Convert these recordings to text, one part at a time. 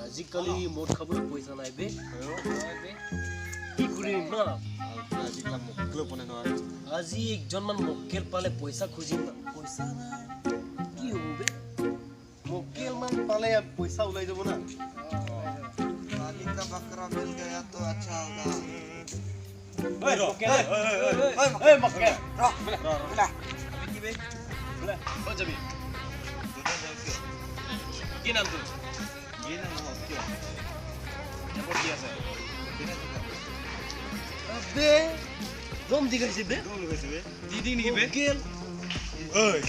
আজিকালি মদ খাবলৈ পইচা নাই বে কি কৰিম না আজি একজনমান মক্কেল পালে পইচা খুজিম না পইচা নাই কি হ'ব বে মক্কেল মান পালে পইচা ওলাই যাব না मालिक का बकरा मिल गया तो अच्छा होगा ओए मक्केल बोला की बे बोला हो जाबी কি নাম তোর ये नाम हो क्या जब কি আছে अबे দম দিগাইছে বে দম লাগাইছে বে দিদি নি বে গেল ওই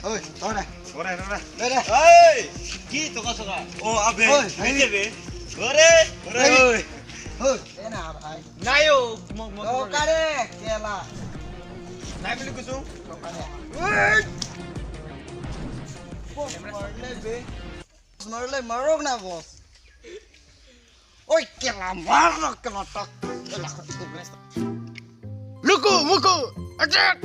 ওই ওরে ওরে ওরে ওই কি তোকা তোকা ও আবে আইতে বে ওরে ওরে ওই ওই এনা ভাই নাইও ও কারে কেলা নাই বলি কুছু ওই মারলে বে মারলে মারক না বস ওই কেলা মারক কেলা টক কেলা খতি তো ব্রেস্ট লুকু মুকু অ্যাটাক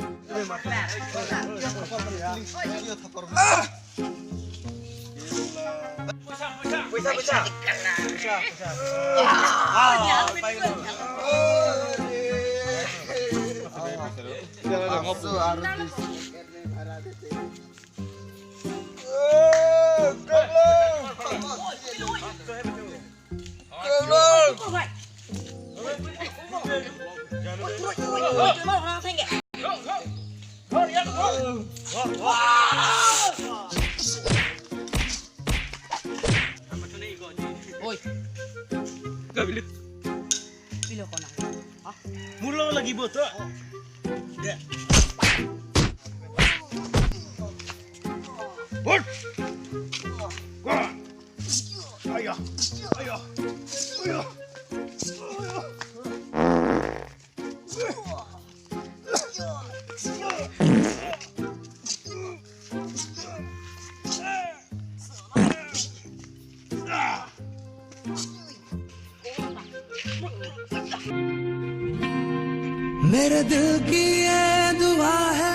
पैसा Oi. Gak bilik. Bilik kona. Hah? Mula lagi boto. Ya. Bot. Wah. Ayo. Ayo. Ayo. मेरे दिल की ये दुआ है